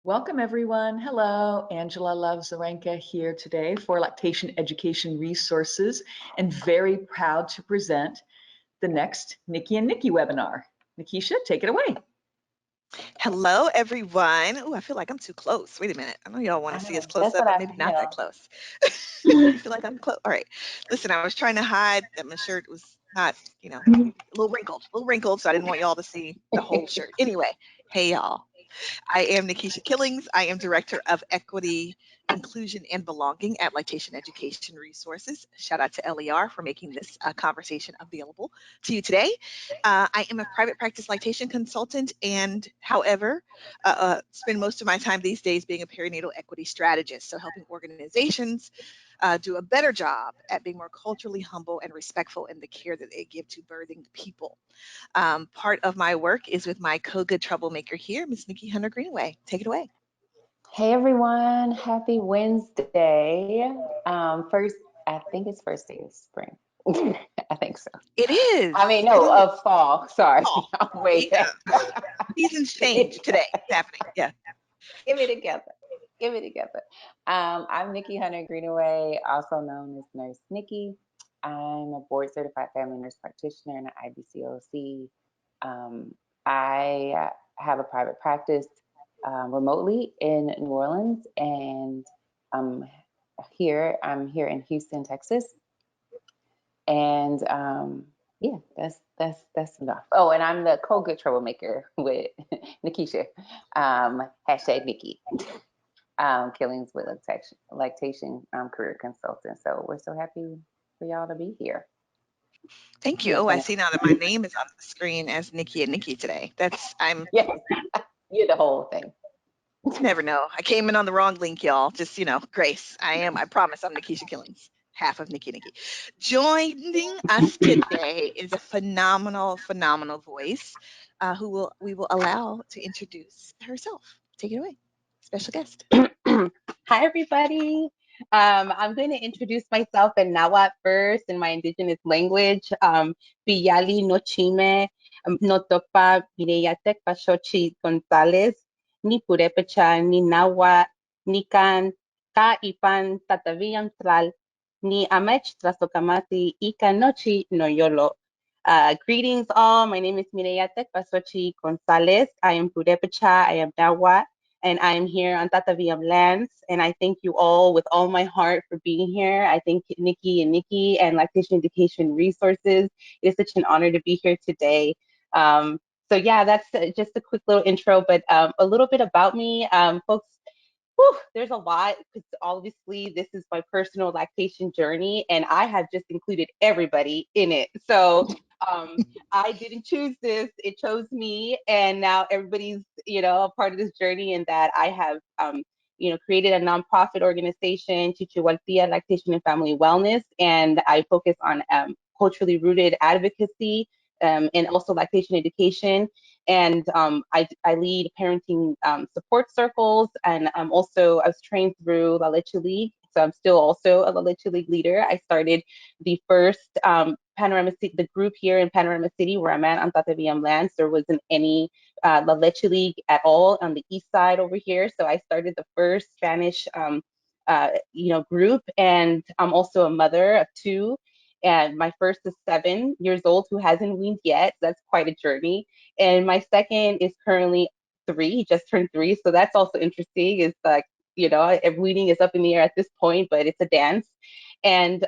Welcome everyone. Hello, Angela Love Zarenka here today for Lactation Education Resources and very proud to present the next Nikki and Nikki webinar. Nikisha, take it away. Hello, everyone. Oh, I feel like I'm too close. Wait a minute. I know y'all want to see us close up, but maybe not that close. You feel like I'm close? All right. Listen, I was trying to hide that my shirt was not, a little wrinkled, so I didn't want y'all to see the whole shirt. Anyway, hey, y'all. I am Nikisha Killings. I am Director of Equity, Inclusion, and Belonging at Lactation Education Resources. Shout out to LER for making this conversation available to you today. I am a private practice lactation consultant and, however, spend most of my time these days being a perinatal equity strategist, so helping organizations do a better job at being more culturally humble and respectful in the care that they give to birthing people. Part of my work is with my co-good troublemaker here, Miss Nikki Hunter Greenaway. Take it away. Hey everyone, happy Wednesday. First, I think it's first day of spring. I think so. It is. I mean, no, of fall. Sorry. Fall. Wait. Seasons change today. It's happening. Yeah. Give it together. Give it together. I'm Nikki Hunter Greenaway, also known as Nurse Nikki. I'm a board certified family nurse practitioner and an IBCOC. I have a private practice remotely in New Orleans, and I'm here in Houston, Texas. And yeah, that's enough. Oh, and I'm the co-good troublemaker with Nikisha. Hashtag Nikki. Killings with lactation career consultant. So we're so happy for y'all to be here. Thank you. Oh, I see now that my name is on the screen as Nikki and Nikki today. Yeah, you're the whole thing. Never know. I came in on the wrong link, y'all. Just, grace. I promise I'm Nikisha Killings, half of Nikki. Joining us today is a phenomenal voice who we will allow to introduce herself. Take it away. Special guest. Hi, everybody. I'm going to introduce myself in Nahuatl first in my indigenous language. Piyali no chime, no topa Mireyatek Pashochi Gonzalez, ni Purepecha, ni Nahuatl, ni Kan, Ka Ipan Tatavian Tlal, ni Amech Trasokamati, Ika Nochi no Yolo. Greetings all. My name is Mireyatek Pasochi Gonzalez. I am Purepecha. I am Nahuatl. And I'm here on Tataviam lands. And I thank you all with all my heart for being here. I thank Nikki and Lactation Education Resources. It is such an honor to be here today. So yeah, that's just a quick little intro, but a little bit about me. Folks, there's a lot because obviously this is my personal lactation journey and I have just included everybody in it. So I didn't choose this, it chose me, and now everybody's, a part of this journey, and that I have, created a nonprofit organization, Chichihualtia Lactation and Family Wellness, and I focus on culturally rooted advocacy and also lactation education. And I lead parenting support circles, and I was trained through La Leche League, so I'm still also a La Leche League leader. I started the first the group here in Panorama City where I'm at on Tataviam lands. There wasn't any La Leche League at all on the east side over here, so I started the first Spanish group, and I'm also a mother of two. And my first is 7 years old who hasn't weaned yet. That's quite a journey. And my second is currently 3. He just turned 3. So that's also interesting. It's like, weaning is up in the air at this point, but it's a dance. And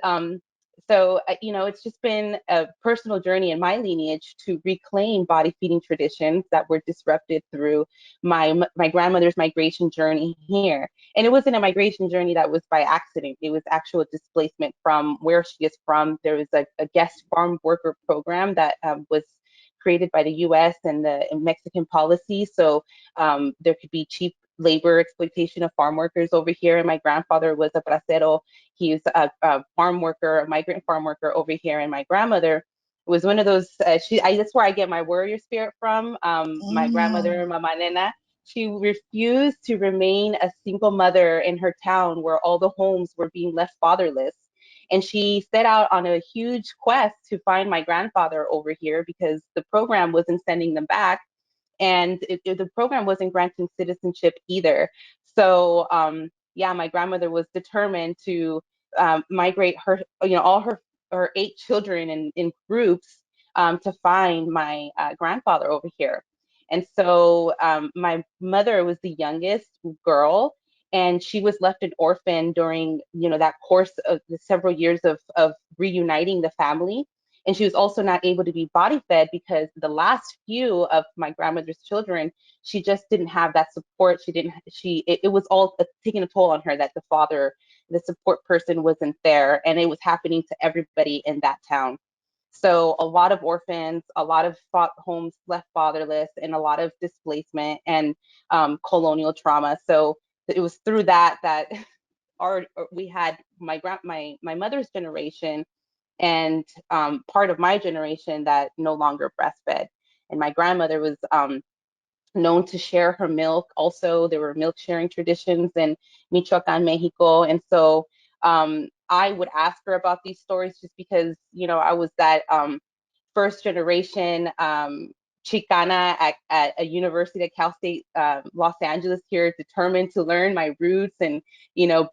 it's just been a personal journey in my lineage to reclaim body feeding traditions that were disrupted through my grandmother's migration journey here. And it wasn't a migration journey that was by accident. It was actual displacement from where she is from. There was a guest farm worker program that was created by the U.S. and the Mexican policy. So there could be cheap labor exploitation of farm workers over here. And my grandfather was a bracero. He's a farm worker, a migrant farm worker over here. And my grandmother was one of those, that's where I get my warrior spirit from. My grandmother, Mama Nena, she refused to remain a single mother in her town where all the homes were being left fatherless. And she set out on a huge quest to find my grandfather over here because the program wasn't sending them back. and the program wasn't granting citizenship either. So yeah, my grandmother was determined to migrate her, all her 8 children in groups to find my grandfather over here. And so my mother was the youngest girl, and she was left an orphan during, that course of the several years of reuniting the family. And she was also not able to be body fed because the last few of my grandmother's children, she just didn't have that support. It was all taking a toll on her that the support person wasn't there, and it was happening to everybody in that town. So a lot of orphans, a lot of homes left fatherless, and a lot of displacement and colonial trauma. So it was through that we had my mother's generation and part of my generation that no longer breastfed. And my grandmother was known to share her milk. Also, there were milk sharing traditions in Michoacan, Mexico. And so I would ask her about these stories just because, I was that first generation Chicana at a university at Cal State Los Angeles here, determined to learn my roots and,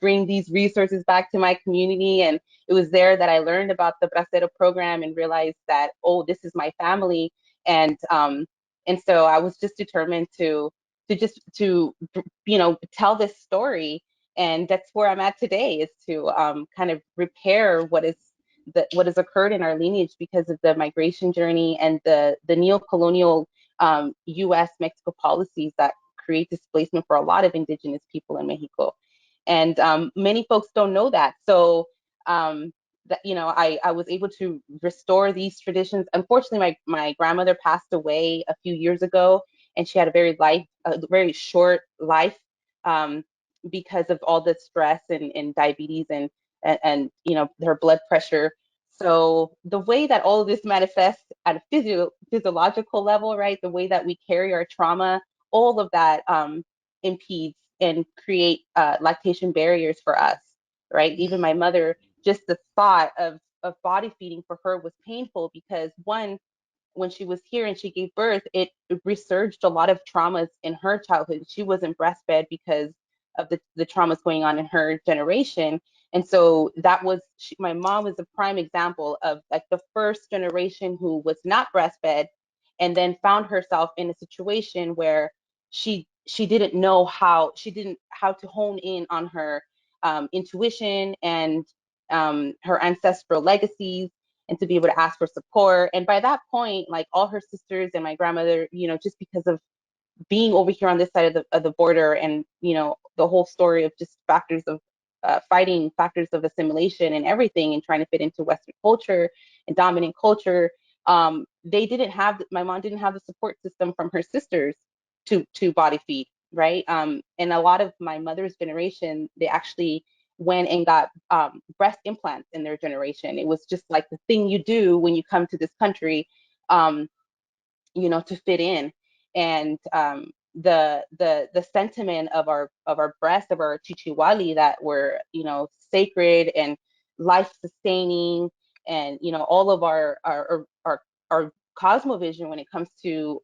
bring these resources back to my community. And it was there that I learned about the Bracero program and realized that, oh, this is my family. And so I was just determined to tell this story. And that's where I'm at today, is to kind of repair what has occurred in our lineage because of the migration journey and the neo-colonial U.S.-Mexico policies that create displacement for a lot of indigenous people in Mexico. And many folks don't know that. So I was able to restore these traditions. Unfortunately, my grandmother passed away a few years ago, and she had a very short life because of all the stress and diabetes and her blood pressure. So the way that all of this manifests at a physiological level, right? The way that we carry our trauma, all of that impedes and create lactation barriers for us, right? Even my mother, just the thought of body feeding for her was painful because, one, when she was here and she gave birth, it resurged a lot of traumas in her childhood. She wasn't breastfed because of the traumas going on in her generation. And so my mom was a prime example of like the first generation who was not breastfed and then found herself in a situation where she didn't know how to hone in on her intuition and her ancestral legacies, and to be able to ask for support. And by that point, like all her sisters and my grandmother, just because of being over here on this side of the border, and the whole story of just factors of fighting factors of assimilation and everything, and trying to fit into Western culture and dominant culture, my mom didn't have the support system from her sisters to body feed, right? And a lot of my mother's generation, they actually went and got breast implants in their generation. It was just like the thing you do when you come to this country, to fit in. And the sentiment of our breasts, of our chichiwali, that were sacred and life sustaining, and all of our cosmovision when it comes to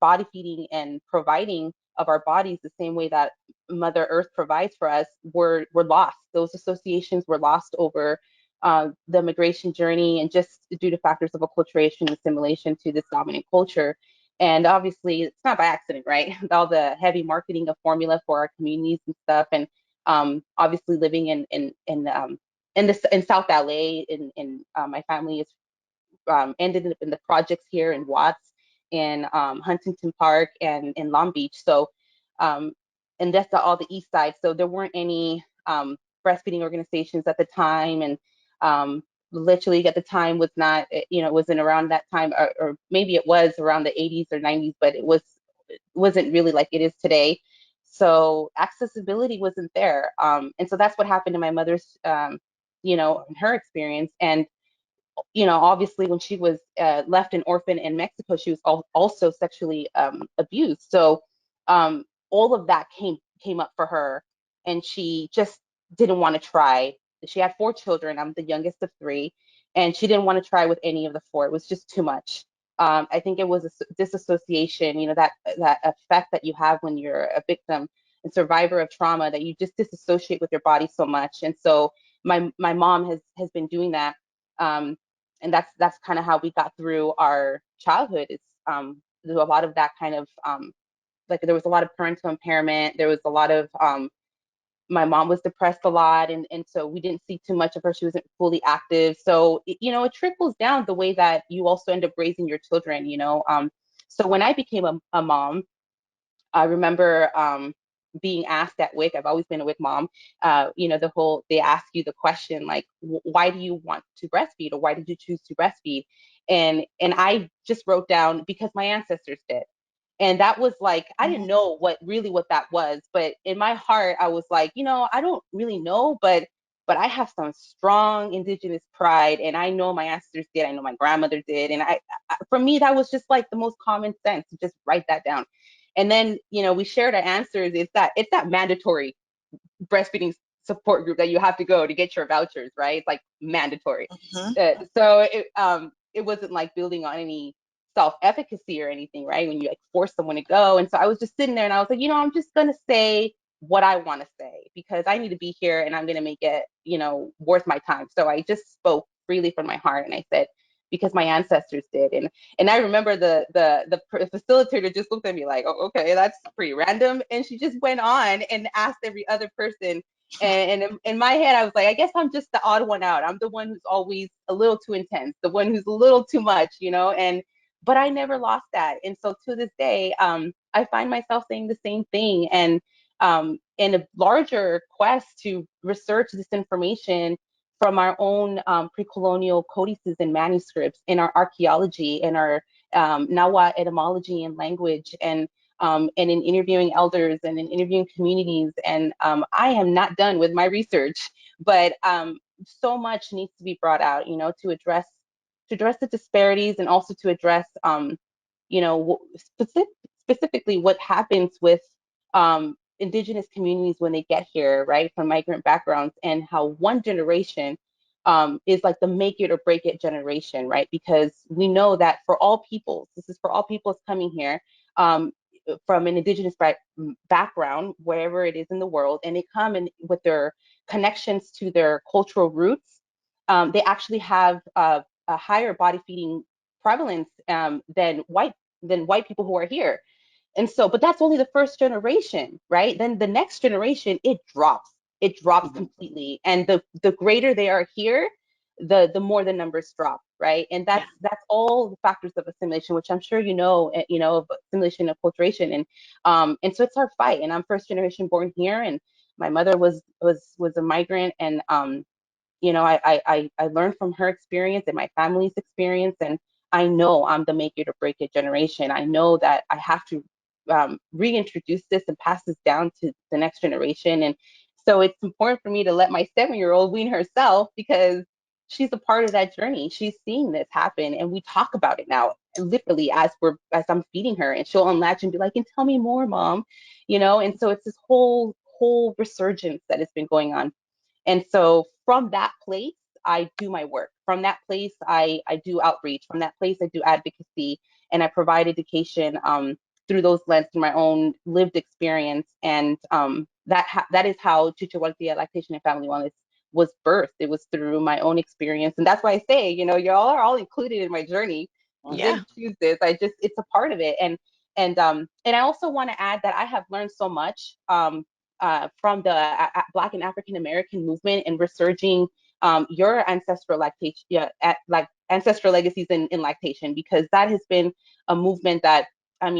body feeding and providing of our bodies the same way that Mother Earth provides for us, were lost. Those associations were lost over the migration journey, and just due to factors of acculturation and assimilation to this dominant culture. And obviously, it's not by accident, right? All the heavy marketing of formula for our communities and stuff, and obviously living in South LA, my family is ended up in the projects here in Watts, in Huntington Park, and in Long Beach. So, and that's all the east side. So there weren't any breastfeeding organizations at the time, and literally at the time was not, it wasn't around that time, or maybe it was around the 80s or 90s, but wasn't really like it is today. So accessibility wasn't there. And so that's what happened to my mother's, in her experience. And obviously when she was left an orphan in Mexico, she was also sexually abused. So all of that came up for her, and she just didn't want to try. She had 4 children. I'm the youngest of 3, and she didn't want to try with any of the 4. It was just too much. I think it was a disassociation, that effect that you have when you're a victim and survivor of trauma, that you just disassociate with your body so much. And so my mom has been doing that. And that's kind of how we got through our childhood. There's a lot of that kind of like, there was a lot of parental impairment. There was a lot of my mom was depressed a lot, and so we didn't see too much of her. She wasn't fully active. So it trickles down the way that you also end up raising your children. So when I became a mom, I remember being asked at WIC. I've always been a WIC mom. They ask you the question like, why do you want to breastfeed, or why did you choose to breastfeed? And I just wrote down, because my ancestors did. And that was like, I didn't know what that was, but in my heart I was like, I don't really know, but I have some strong indigenous pride, and I know my ancestors did, I know my grandmother did, and for me that was just like the most common sense to just write that down. And then we shared our answers. It's that mandatory breastfeeding support group that you have to go to get your vouchers, right? It's like mandatory. So it wasn't like building on any self-efficacy or anything, right? When you like force someone to go. And so I was just sitting there and I was like, I'm just gonna say what I want to say, because I need to be here and I'm gonna make it, worth my time. So I just spoke freely from my heart, and I said, because my ancestors did. And I remember the facilitator just looked at me like, oh, okay, that's pretty random. And she just went on and asked every other person. And in my head, I was like, I guess I'm just the odd one out. I'm the one who's always a little too intense, the one who's a little too much, but I never lost that. And so to this day, I find myself saying the same thing. And in a larger quest to research this information from our own pre-colonial codices and manuscripts, in our archaeology, in our Nawa etymology and language, and in interviewing elders and in interviewing communities. And I am not done with my research, but so much needs to be brought out, to address the disparities, and also to address, specifically what happens with indigenous communities when they get here, right, from migrant backgrounds, and how one generation is like the make it or break it generation, right? Because we know that for all peoples, this is for all peoples coming here from an indigenous background, wherever it is in the world, and they come in with their connections to their cultural roots, they actually have a higher body feeding prevalence than white people who are here. And so, but that's only the first generation, right? Then the next generation, it drops. It drops completely. And the greater they are here, the more the numbers drop, right? And that's all the factors of assimilation, which I'm sure of assimilation and acculturation. And so it's our fight. And I'm first generation born here, and my mother was a migrant, and I learned from her experience and my family's experience, and I know I'm the make it or break it generation. I know that I have to reintroduce this and pass this down to the next generation. And so it's important for me to let my 7-year-old wean herself, because she's a part of that journey. She's seeing this happen, and we talk about it now, literally as I'm feeding her, and she'll unlatch and be like, "And tell me more, mom," And so it's this whole resurgence that has been going on. And so from that place, I do my work. From that place, I do outreach. From that place, I do advocacy, and I provide education through those lens, through my own lived experience. And that is how Chuchahualtia Lactation and Family Wellness was birthed. It was through my own experience. And that's why I say, y'all are all included in my journey. You didn't choose this. It's a part of it. And I also want to add that I have learned so much from the Black and African American movement, and resurging your ancestral lactation, like ancestral legacies in lactation, because that has been a movement that,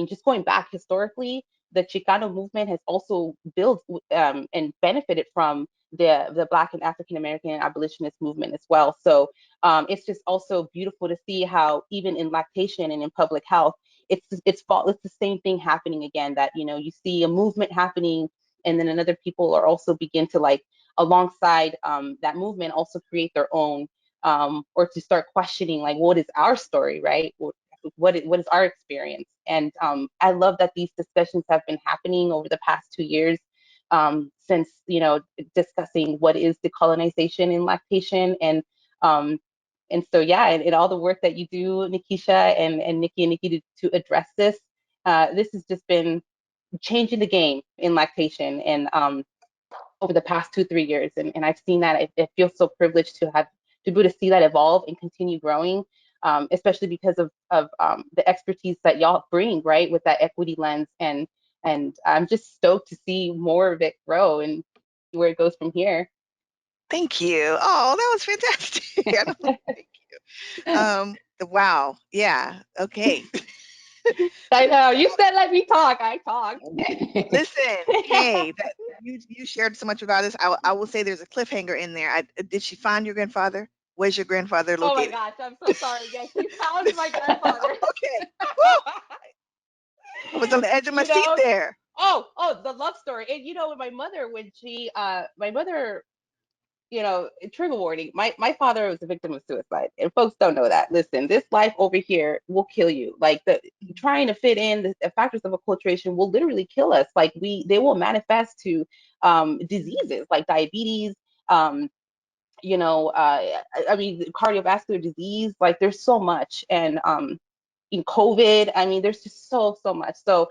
just going back historically, the Chicano movement has also built and benefited from the Black and African American abolitionist movement as well. So it's just also beautiful to see how even in lactation and in public health, it's the same thing happening again, that you see a movement happening, and then another people are also begin to, like, alongside that movement, also create their own, or to start questioning, like, what is our story, right? What is our experience? And I love that these discussions have been happening over the past 2 years, since discussing what is decolonization in lactation, and And so, yeah, and all the work that you do, Nikisha and Nikki to address this, this has just been changing the game in lactation and over the past 2-3 years. And I've seen that. It feels so privileged to be able to see that evolve and continue growing, especially because of the expertise that y'all bring, right, with that equity lens. And I'm just stoked to see more of it grow and where it goes from here. Thank you. Oh, that was fantastic. Thank you. Wow. Yeah. Okay. I know. You said let me talk. I talked. Listen, hey, that you shared so much about this. I will say there's a cliffhanger in there. Did she find your grandfather? Where's your grandfather Oh my located? gosh, I'm so sorry. Yes, she found my grandfather. Okay. Woo! I was on the edge of my You seat know, there. oh, the love story. And when my mother, trigger warning, my father was a victim of suicide. And folks don't know that. Listen, this life over here will kill you. Like trying to fit in the factors of acculturation will literally kill us. Like they will manifest to diseases like diabetes, I mean, cardiovascular disease, like there's so much. And in COVID, I mean, there's just so much. So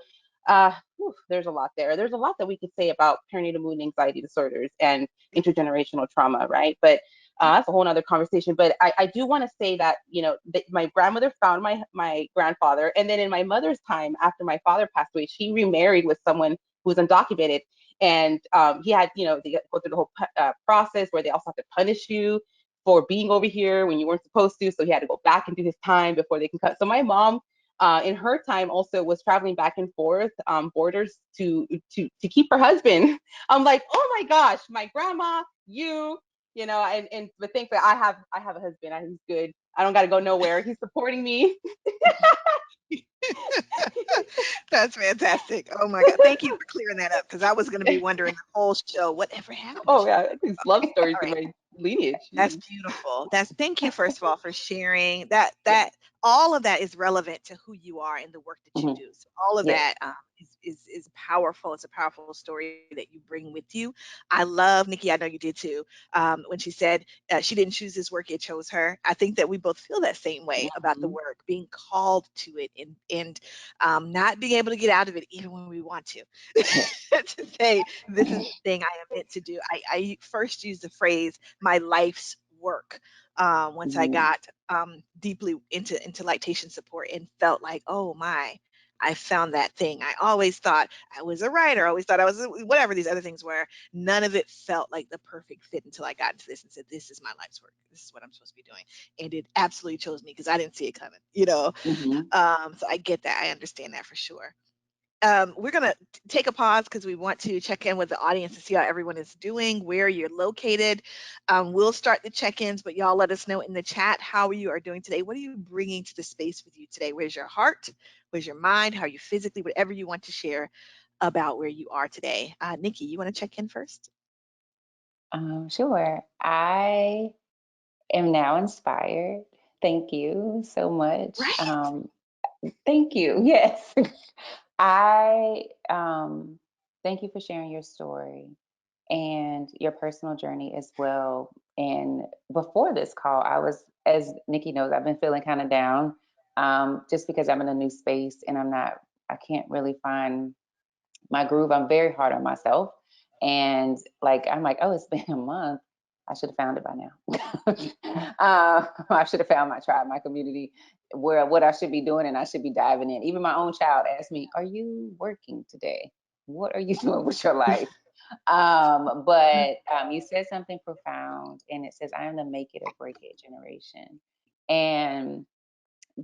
there's a lot there. There's a lot that we could say about perinatal mood and anxiety disorders and intergenerational trauma, right? But that's a whole nother conversation. But I do want to say that, that my grandmother found my grandfather. And then in my mother's time, after my father passed away, she remarried with someone who was undocumented. And he had, they go through the whole process where they also have to punish you for being over here when you weren't supposed to. So he had to go back and do his time before they can cut. So my mom, in her time, also was traveling back and forth borders to keep her husband. I'm like, oh my gosh, my grandma, but thankfully I have a husband. He's good. I don't got to go nowhere. He's supporting me. That's fantastic. Oh my God. Thank you for clearing that up because I was going to be wondering the whole show, whatever happened to Oh you? yeah, these love stories All in right. my lineage. That's beautiful. Thank you first of all for sharing that all of that is relevant to who you are and the work that you Mhm. do. So all of Yes. that is powerful. It's a powerful story that you bring with you. I love Nikki. I know you did too. When she said she didn't choose this work, it chose her. I think that we both feel that same way about the Mhm. work, being called to it and not being able to get out of it even when we want to. Yes. To say this is the thing I am meant to do. I first use the phrase my life's work once I Mhm. got deeply into lactation support and felt like, oh my, I found that thing. I always thought I was a writer, always thought I was whatever these other things were. None of it felt like the perfect fit until I got into this and said, this is my life's work. This is what I'm supposed to be doing. And it absolutely chose me because I didn't see it coming. Mhm. So I get that. I understand that for sure. We're going to take a pause because we want to check in with the audience to see how everyone is doing, where you're located. We'll start the check-ins, but y'all let us know in the chat how you are doing today. What are you bringing to the space with you today? Where's your heart? Where's your mind? How are you physically? Whatever you want to share about where you are today. Nikki, you want to check in first? Sure. I am now inspired. Thank you so much. Right. Thank you. Yes. I thank you for sharing your story and your personal journey as well. And before this call, I was, as Nikki knows, I've been feeling kind of down, just because I'm in a new space and I can't really find my groove. I'm very hard on myself. And like, I'm like, oh, it's been a month. I should have found it by now. I should have found my tribe, my community, where what I should be doing, and I should be diving in. Even my own child asked me, "Are you working today? What are you doing with your life?" But you said something profound, and it says, "I am the make it or break it generation," and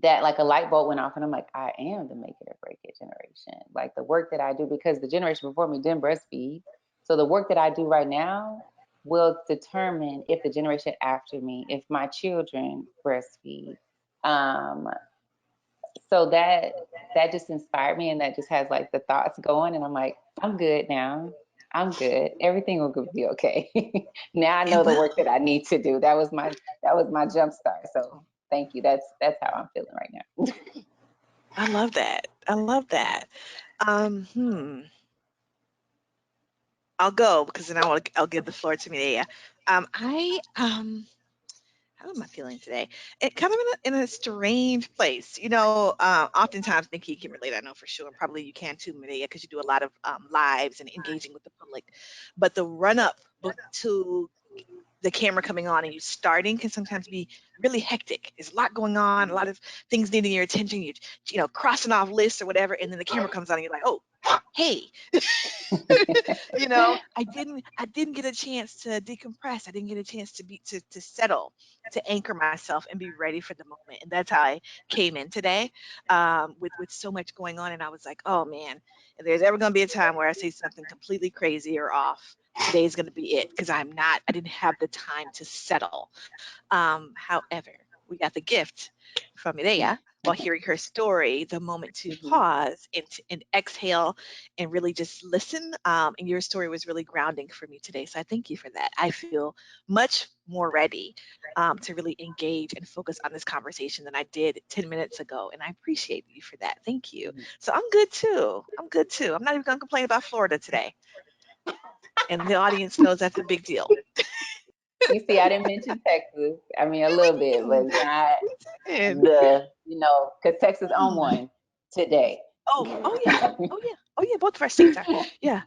that like a light bulb went off, and I'm like, I am the make it or break it generation. Like the work that I do, because the generation before me didn't breastfeed. So the work that I do right now will determine if the generation after me, if my children breastfeed. Um, so that just inspired me, and that just has like the thoughts going, and I'm like, I'm good now. I'm good. Everything will be okay. Now I know It the will. work that I need to do. That was my jump start. So thank you. That's how I'm feeling right now. I love that. I love that. Um, hmm. I'll go because then I'll give the floor to Mireya. I how am I feeling today? It kind of in a strange place. Oftentimes Nikki can relate, I know for sure, and probably you can too, Maria, because you do a lot of lives and engaging with the public. But the run up to the camera coming on and you starting can sometimes be really hectic. There's a lot going on, a lot of things needing your attention. You crossing off lists or whatever, and then the camera comes on and you're like, oh, hey. I didn't get a chance to decompress. I didn't get a chance to settle, to anchor myself and be ready for the moment. And that's how I came in today, with so much going on. And I was like, oh man, if there's ever going to be a time where I say something completely crazy or off, today's going to be it, because I didn't have the time to settle. However, we got the gift from Mireya while hearing her story, the moment to pause and exhale and really just listen. And your story was really grounding for me today. So I thank you for that. I feel much more ready to really engage and focus on this conversation than I did 10 minutes ago. And I appreciate you for that. Thank you. So I'm good too. I'm not even going to complain about Florida today. And the audience knows that's a big deal. You see, I didn't mention Texas. I mean, a little bit, but not because Texas on one today. Oh yeah. Both of our states are. Yeah.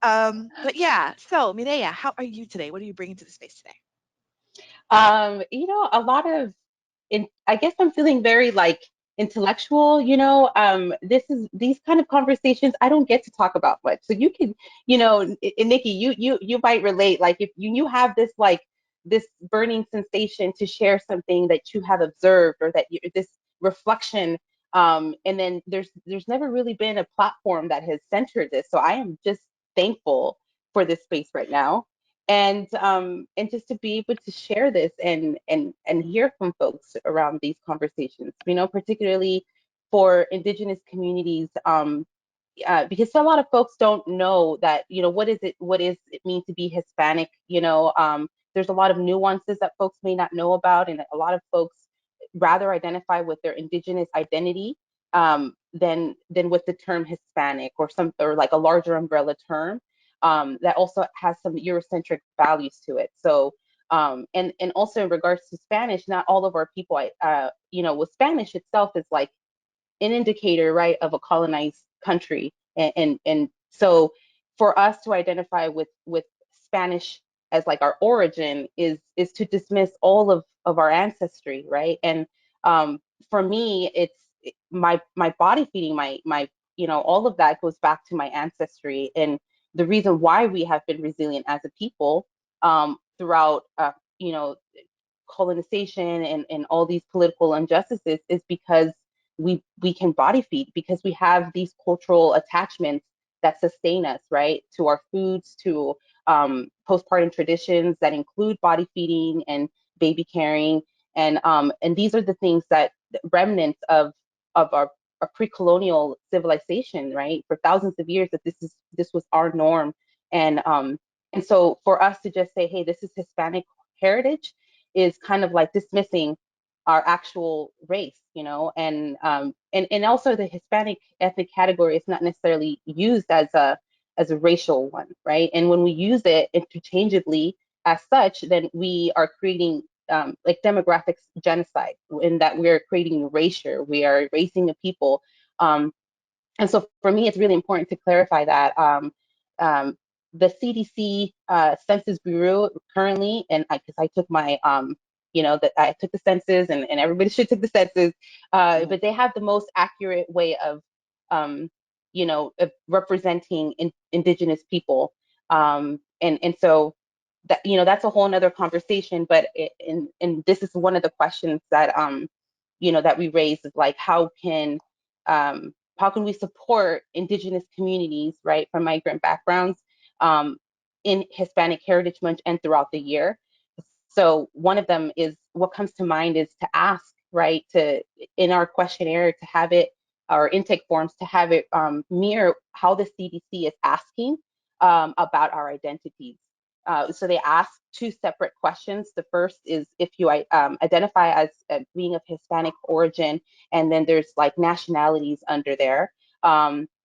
But yeah. So Mireya, how are you today? What are you bringing to the space today? A lot of, I guess I'm feeling very like intellectual, these kind of conversations I don't get to talk about much. So you can, and Nikki, you might relate, like if you have this like this burning sensation to share something that you have observed or that this reflection, and then there's never really been a platform that has centered this. So I am just thankful for this space right now, and just to be able to share this and hear from folks around these conversations, particularly for Indigenous communities, because a lot of folks don't know that, what is it mean to be Hispanic. There's a lot of nuances that folks may not know about, and a lot of folks rather identify with their Indigenous identity, than with the term Hispanic or like a larger umbrella term, that also has some Eurocentric values to it. So, and also in regards to Spanish, not all of our people, with Spanish itself is like an indicator, right, of a colonized country. And so for us to identify with Spanish as like our origin is to dismiss all of our ancestry, right? And for me, it's my body feeding, my all of that goes back to my ancestry, and the reason why we have been resilient as a people, throughout colonization and all these political injustices, is because we can body feed, because we have these cultural attachments that sustain us, right, to our foods, to postpartum traditions that include body feeding and baby carrying, and these are the things that remnants of our pre-colonial civilization, right, for thousands of years, that this was our norm. And so for us to just say, hey, this is Hispanic heritage, is kind of like dismissing our actual race, and also the Hispanic ethnic category is not necessarily used as a racial one, right? And when we use it interchangeably as such, then we are creating like demographics genocide, in that we're creating erasure, we are erasing a people. And so for me, it's really important to clarify that the CDC Census Bureau currently, and because I took my, that I took the census, and everybody should take the census, but they have the most accurate way of representing Indigenous people, and so that that's a whole nother conversation. But and this is one of the questions that that we raised, is like how can we support Indigenous communities, right, from migrant backgrounds, in Hispanic Heritage Month and throughout the year? So one of them is, what comes to mind is to ask, right, in our questionnaire, to have it, our intake forms, to have it mirror how the CDC is asking about our identities. So they ask two separate questions. The first is if you identify as being of Hispanic origin, and then there's like nationalities under there,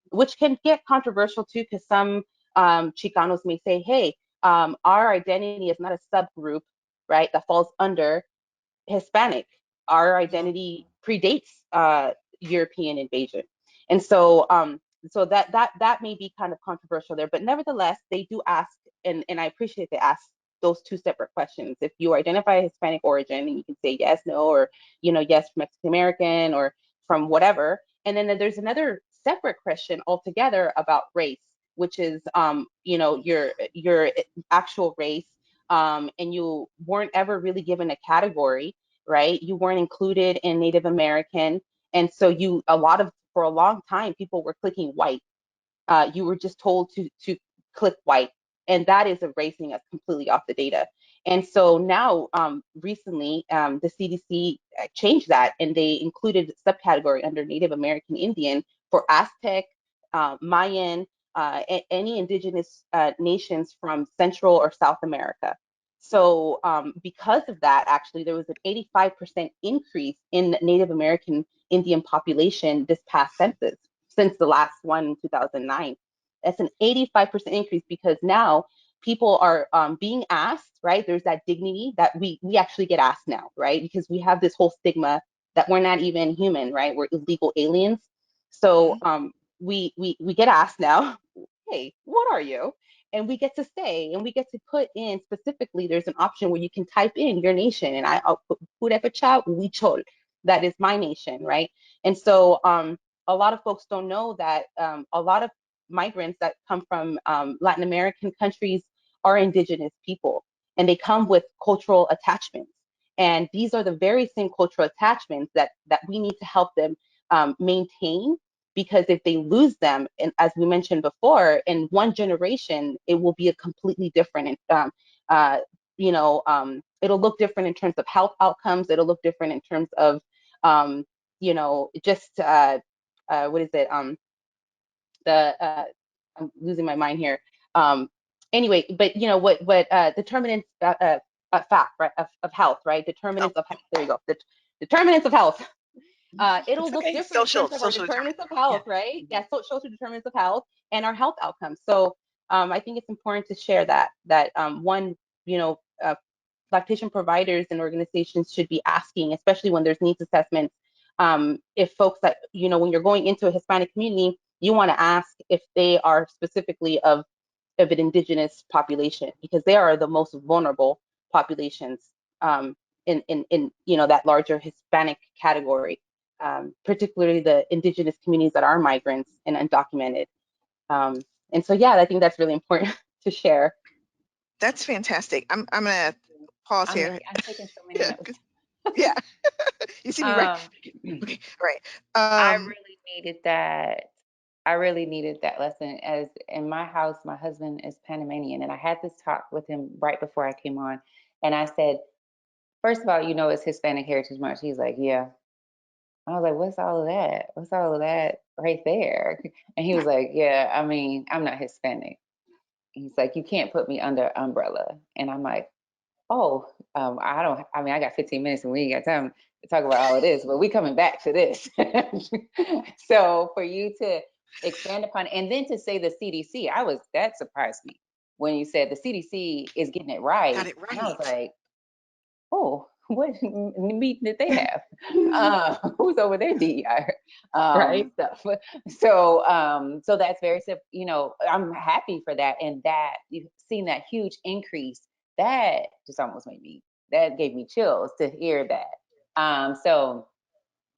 which can get controversial too, because some Chicanos may say, hey, our identity is not a subgroup, right, that falls under Hispanic. Our identity predates European invasion, and so that may be kind of controversial there. But nevertheless, they do ask, and I appreciate they ask those two separate questions. If you identify Hispanic origin, and you can say yes, no, or yes, Mexican American, or from whatever. And then there's another separate question altogether about race, which is your actual race, and you weren't ever really given a category, right? You weren't included in Native American, and so for a long time people were clicking white. You were just told to click white, and that is erasing us completely off the data. And so now, recently, the CDC changed that, and they included a subcategory under Native American Indian for Aztec, Mayan, any indigenous nations from Central or South America. So because of that, actually, there was an 85% increase in Native American Indian population this past census, since the last one in 2009. That's an 85% increase, because now people are being asked, right? There's that dignity that we actually get asked now, right? Because we have this whole stigma that we're not even human, right? We're illegal aliens. So we get asked now, hey, what are you? And we get to say, and we get to put in specifically, there's an option where you can type in your nation, and I'll put Purepecha Huichol. That is my nation, right? And so a lot of folks don't know that a lot of migrants that come from Latin American countries are indigenous people, and they come with cultural attachments. And these are the very same cultural attachments that we need to help them maintain, because if they lose them, and as we mentioned before, in one generation, it will be a completely different, it'll look different in terms of health outcomes. It'll look different in terms of, just what is it? I'm losing my mind here. Anyway, but what determinants fact, right, of health, right? Determinants of health. There you go. The determinants of health. It'll look different in terms of our determinants of health, right? Yeah, social determinants of health and our health outcomes. So I think it's important to share that one, lactation providers and organizations should be asking, especially when there's needs assessments, if folks that, when you're going into a Hispanic community, you want to ask if they are specifically of an indigenous population, because they are the most vulnerable populations in that larger Hispanic category, particularly the indigenous communities that are migrants and undocumented. And so, yeah, I think that's really important to share. That's fantastic. I'm gonna pause here. I'm taking so many notes. Yeah. You see me, right? Okay, right. I really needed that. I really needed that lesson. As in my house, my husband is Panamanian, and I had this talk with him right before I came on, and I said, first of all, it's Hispanic Heritage Month. He's like, yeah. I was like, what's all of that? What's all of that right there? And he was like, yeah, I mean, I'm not Hispanic. He's like, you can't put me under umbrella. And I'm like, oh, I got 15 minutes and we ain't got time to talk about all of this, but we coming back to this. So for you to expand upon, and then to say the CDC, that surprised me when you said the CDC is getting it right. Got it right. And I was like, oh, what meeting did they have? Who's over there, DEI? Right. Stuff. So that's very simple. I'm happy for that, and that you've seen that huge increase. That just almost that gave me chills to hear that. So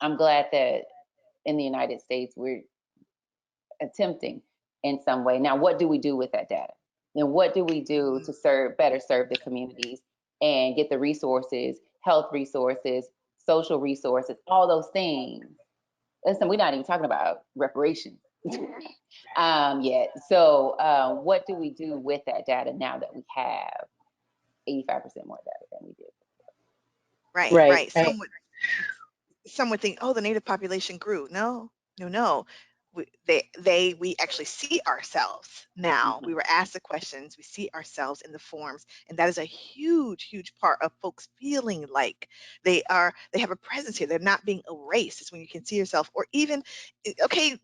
I'm glad that in the United States we're attempting in some way. Now, what do we do with that data? And what do we do to better serve the communities and get the resources, health resources, social resources, all those things? Listen, we're not even talking about reparations yet. So what do we do with that data now that we have 85% more data than we did? Right. Some would think, oh, the Native population grew. No. we actually see ourselves now. We were asked the questions, we see ourselves in the forms, and that is a huge part of folks feeling like they have a presence here. They're not being erased. It's when you can see yourself, or even, okay,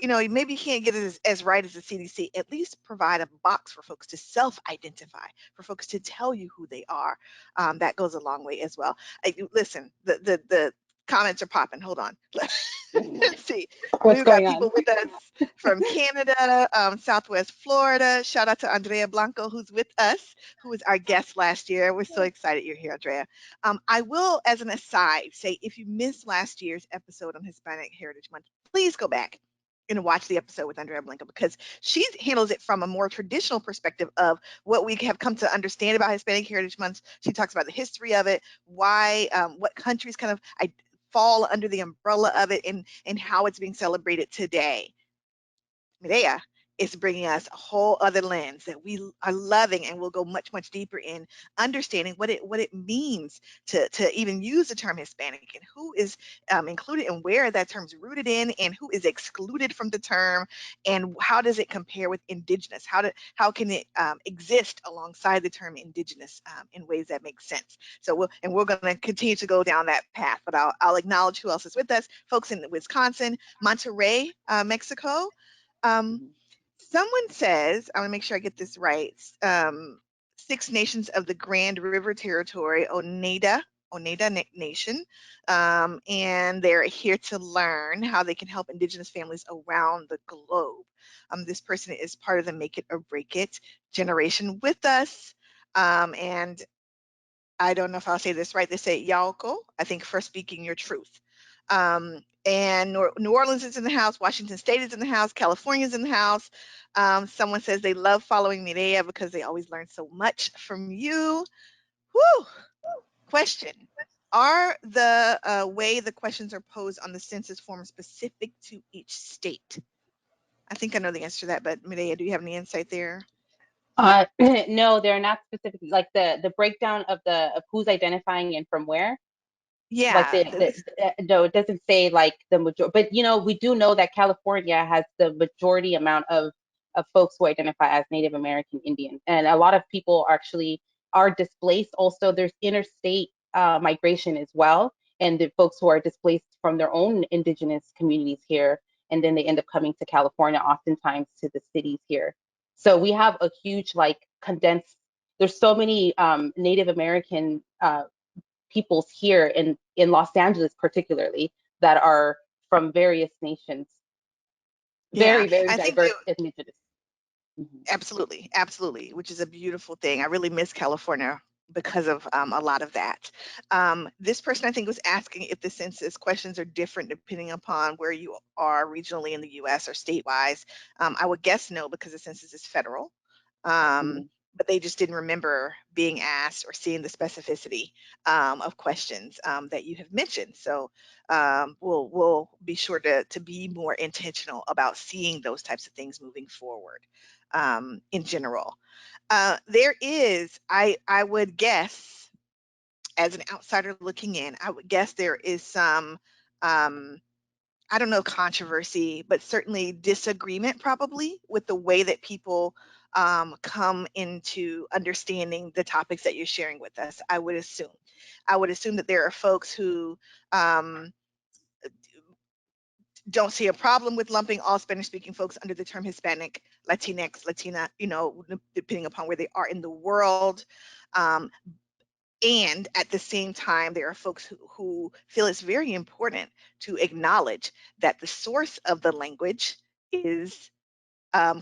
maybe you can't get it as right as the CDC. At least provide a box for folks to self-identify, for folks to tell you who they are. That goes a long way as well. Listen, the comments are popping. Hold on. Let's see. What's We've got going people on? with us from Canada, Southwest Florida. Shout out to Andrea Blanco, who's with us, who was our guest last year. We're so excited you're here, Andrea. I will, as an aside, say if you missed last year's episode on Hispanic Heritage Month, please go back and watch the episode with Andrea Blanco, because she handles it from a more traditional perspective of what we have come to understand about Hispanic Heritage Month. She talks about the history of it, why, what countries kind of fall under the umbrella of it, and how it's being celebrated today. Medea is bringing us a whole other lens that we are loving, and we'll go much deeper in understanding what it means to even use the term Hispanic, and who is included, and where that term's rooted in, and who is excluded from the term, and how does it compare with indigenous? How can it exist alongside the term indigenous in ways that make sense? So we're going to continue to go down that path, but I'll acknowledge who else is with us. Folks in Wisconsin, Monterrey, Mexico. Someone says, I want to make sure I get this right. Six Nations of the Grand River Territory, Oneida Nation, and they're here to learn how they can help Indigenous families around the globe. This person is part of the Make It or Break It generation with us, and I don't know if I'll say this right. They say Yaoko, I think, for speaking your truth. And New Orleans is in the house, Washington State is in the house, California is in the house. Someone says they love following Mireya because they always learn so much from you. Whew. Question. Are the way the questions are posed on the census form specific to each state? I think I know the answer to that, but Mireya, do you have any insight there? No, they're not specific. Like the breakdown of who's identifying and from where. Yeah. Like no, it doesn't say like the majority, but we do know that California has the majority amount of folks who identify as Native American Indian, and a lot of people actually are displaced. Also, there's interstate migration as well, and the folks who are displaced from their own indigenous communities here, and then they end up coming to California, oftentimes to the cities here. So we have a huge like condensed. There's so many Native American peoples here in Los Angeles, particularly, that are from various nations. Very, very I think diverse indigenous. Absolutely, which is a beautiful thing. I really miss California because of a lot of that. This person, I think, was asking if the census questions are different depending upon where you are regionally in the US or statewise. I would guess no, because the census is federal. But they just didn't remember being asked or seeing the specificity of questions that you have mentioned. So we'll be sure to be more intentional about seeing those types of things moving forward in general. There is, I would guess, as an outsider looking in, I would guess there is some, I don't know, controversy, but certainly disagreement probably with the way that people come into understanding the topics that you're sharing with us. I would assume that there are folks who don't see a problem with lumping all Spanish-speaking folks under the term Hispanic, Latinx, Latina, depending upon where they are in the world. And at the same time, there are folks who feel it's very important to acknowledge that the source of the language is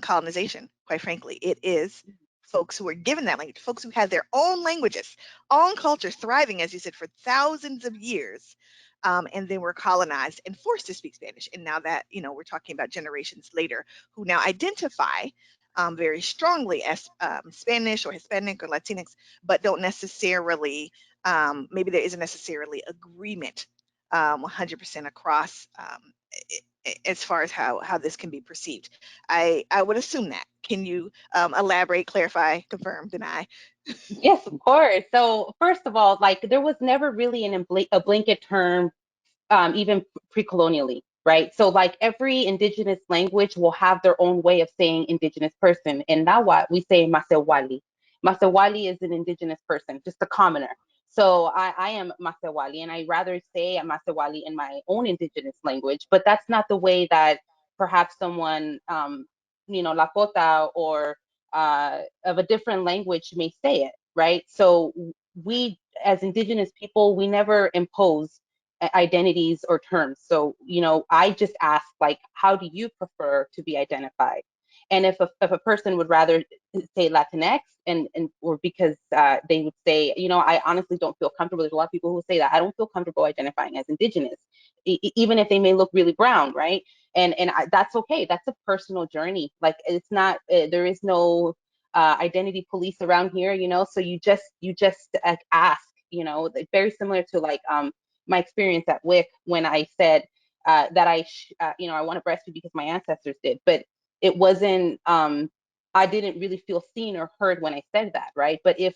colonization. Quite frankly, it is folks who are given that language, folks who had their own languages, own cultures thriving, as you said, for thousands of years, and then were colonized and forced to speak Spanish. And now that, we're talking about generations later, who now identify very strongly as Spanish or Hispanic or Latinx, but don't necessarily, maybe there isn't necessarily agreement 100% across as far as how this can be perceived. I would assume that. Can you elaborate, clarify, confirm, deny? Yes, of course. So first of all, like there was never really a blanket term, even pre-colonially. right? So like every indigenous language will have their own way of saying indigenous person. In Nahuatl, we say Masewali. Masewali is an indigenous person, just a commoner. So I am Masewali, and I rather say Masewali in my own indigenous language, but that's not the way that perhaps someone, Lakota or of a different language may say it, right? So we, as indigenous people, we never impose identities or terms. So, I just ask, like, how do you prefer to be identified? And if a person would rather say Latinx, and or because they would say, I honestly don't feel comfortable. There's a lot of people who say that I don't feel comfortable identifying as indigenous, even if they may look really brown, right? And that's okay. That's a personal journey. Like, it's not. There is no identity police around here, So you just ask, very similar to like my experience at WIC when I said that I want to breastfeed because my ancestors did, but it wasn't. I didn't really feel seen or heard when I said that, right? But if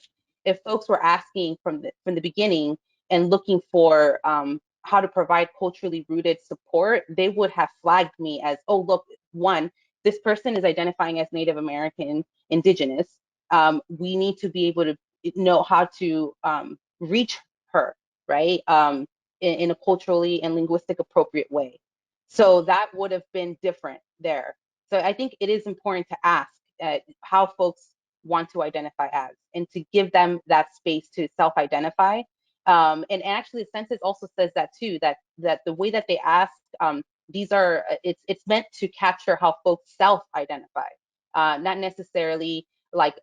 folks were asking from the beginning and looking for how to provide culturally rooted support, they would have flagged me as, oh, look, one, this person is identifying as Native American, Indigenous. We need to be able to know how to reach her, right? In a culturally and linguistic appropriate way. So that would have been different there. So I think it is important to ask how folks want to identify as, and to give them that space to self-identify. And actually, the census also says that too, that the way that they ask, these are, it's meant to capture how folks self-identify, not necessarily like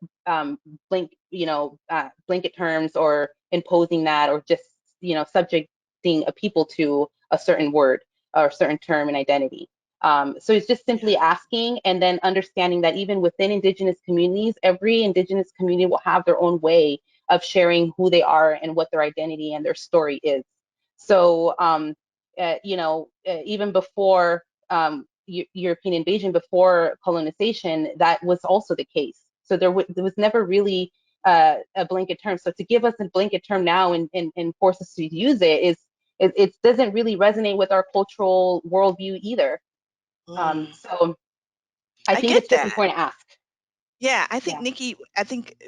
blanket terms or imposing that, or just subjecting a people to a certain word or a certain term and identity. So it's just simply asking, and then understanding that even within Indigenous communities, every Indigenous community will have their own way of sharing who they are and what their identity and their story is. So, even before European invasion, before colonization, that was also the case. So there was never really a blanket term. So to give us a blanket term now and force us to use it doesn't really resonate with our cultural worldview either. So I think it's just important to ask. Yeah, I think Nikki,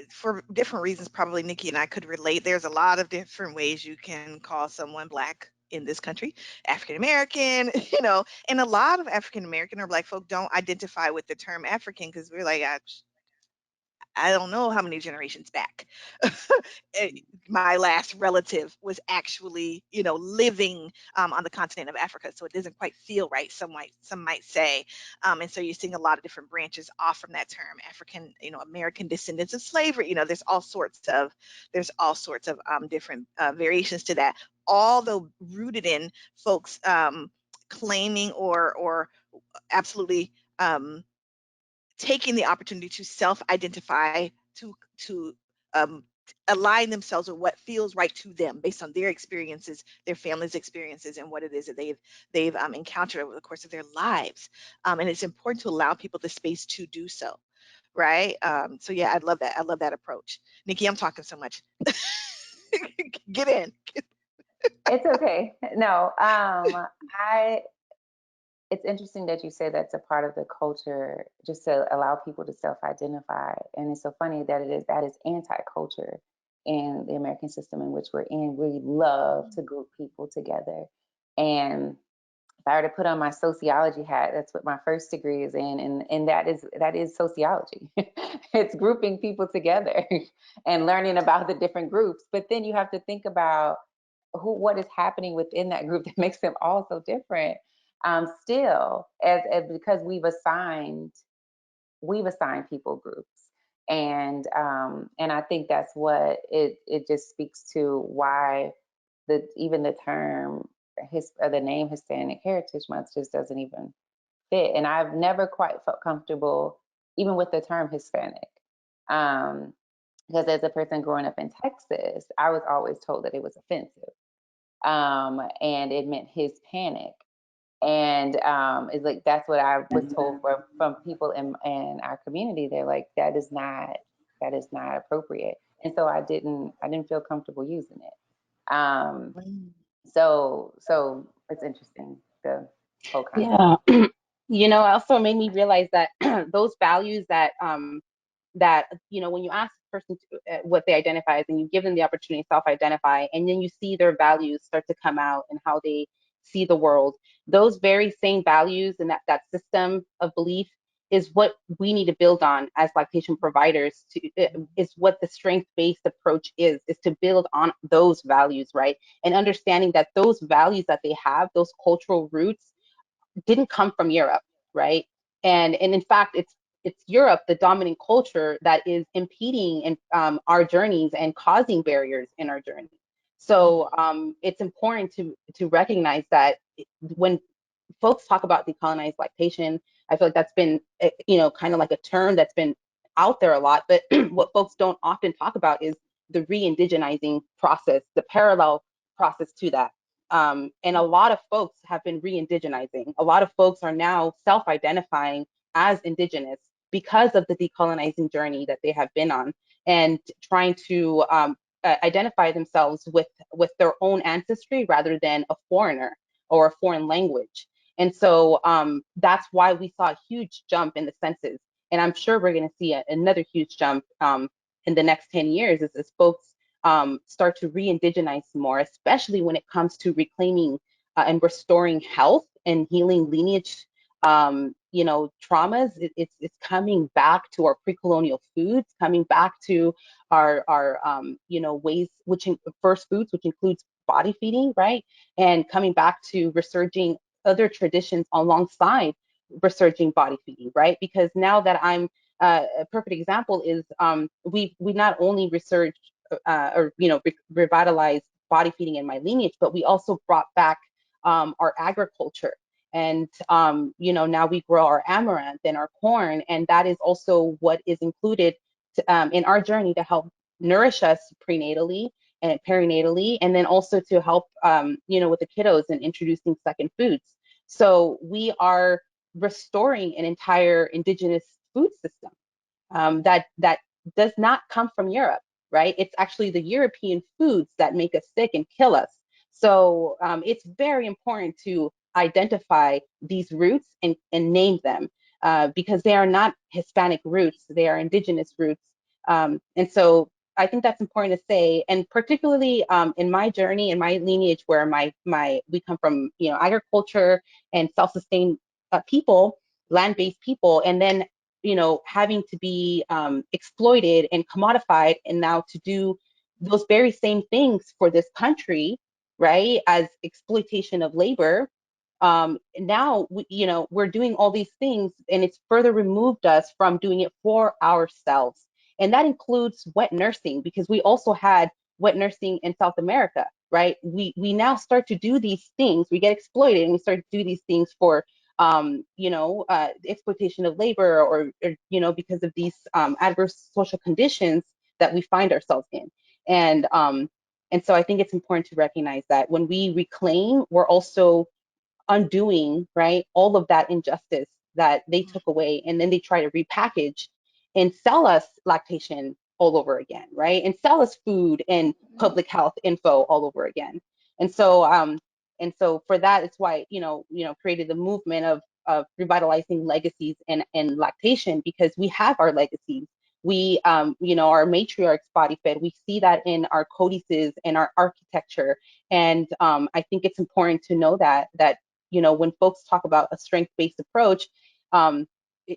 for different reasons, probably Nikki and I could relate. There's a lot of different ways you can call someone Black in this country, African American, and a lot of African American or Black folk don't identify with the term African because we're like, I don't know how many generations back my last relative was actually, living on the continent of Africa. So it doesn't quite feel right. Some might say, and so you're seeing a lot of different branches off from that term, African, American descendants of slavery. There's all sorts of different variations to that. Although rooted in folks claiming or absolutely taking the opportunity to self-identify, to align themselves with what feels right to them based on their experiences, their family's experiences, and what it is that they've encountered over the course of their lives. And it's important to allow people the space to do so, right? So yeah, I love that. I love that approach. Nikki, I'm talking so much. Get in. It's okay. No, it's interesting that you say that's a part of the culture, just to allow people to self-identify. And it's so funny that that is anti-culture in the American system in which we're in. We love to group people together. And if I were to put on my sociology hat, that's what my first degree is in, and that is sociology. It's grouping people together and learning about the different groups. But then you have to think about what is happening within that group that makes them all so different. Still, as because we've assigned people groups, and I think that's what it just speaks to why even the term the name Hispanic Heritage Month just doesn't even fit. And I've never quite felt comfortable even with the term Hispanic. Because as a person growing up in Texas, I was always told that it was offensive. And it meant Hispanic. And it's like that's what I was told from people in our community. They're like, that is not appropriate. And so I didn't feel comfortable using it. So it's interesting. Okay. Yeah. Also made me realize that those values that when you ask a person what they identify as, and you give them the opportunity to self-identify, and then you see their values start to come out and how they see the world, those very same values and that system of belief is what we need to build on as lactation providers. Is what the strength-based approach is to build on those values, right? And understanding that those values that they have, those cultural roots, didn't come from Europe, right? And in fact, it's Europe, the dominant culture, that is impeding in our journeys and causing barriers in our journey. So it's important to recognize that when folks talk about decolonized lactation, I feel like that's been, kind of like a term that's been out there a lot. But what folks don't often talk about is the re-indigenizing process, the parallel process to that. And a lot of folks have been re-indigenizing. A lot of folks are now self-identifying as indigenous because of the decolonizing journey that they have been on, and trying to identify themselves with their own ancestry rather than a foreigner or a foreign language. And so that's why we saw a huge jump in the census. And I'm sure we're going to see another huge jump in the next 10 years as folks start to re-indigenize more, especially when it comes to reclaiming and restoring health and healing lineage, traumas. It's coming back to our pre-colonial foods, coming back to our ways, first foods, which includes body feeding, right? And coming back to resurging other traditions alongside resurging body feeding, right? Because now that I'm a perfect example is we not only researched revitalized body feeding in my lineage, but we also brought back our agriculture. And now we grow our amaranth and our corn, and that is also what is included in our journey to help nourish us prenatally and perinatally, and then also to help with the kiddos and introducing second foods. So we are restoring an entire indigenous food system that does not come from Europe, right? It's actually the European foods that make us sick and kill us. So it's very important to identify these roots and name them because they are not Hispanic roots, they are indigenous roots. And so I think that's important to say, and particularly in my journey, in my lineage, where we come from, agriculture and self-sustained people, land-based people, and then having to be exploited and commodified, and now to do those very same things for this country, right, as exploitation of labor. Now we're doing all these things, and it's further removed us from doing it for ourselves. And that includes wet nursing, because we also had wet nursing in South America, right? We now start to do these things. We get exploited, and we start to do these things for exploitation of labor, or because of these adverse social conditions that we find ourselves in. And so I think it's important to recognize that when we reclaim, we're also undoing, right, all of that injustice that they took away, and then they try to repackage and sell us lactation all over again, right, and sell us food and public health info all over again. And so for that, it's why created the movement of revitalizing legacies and lactation, because we have our legacies. We our matriarchs body fed. We see that in our codices and our architecture. And I think it's important to know that when folks talk about a strength-based approach,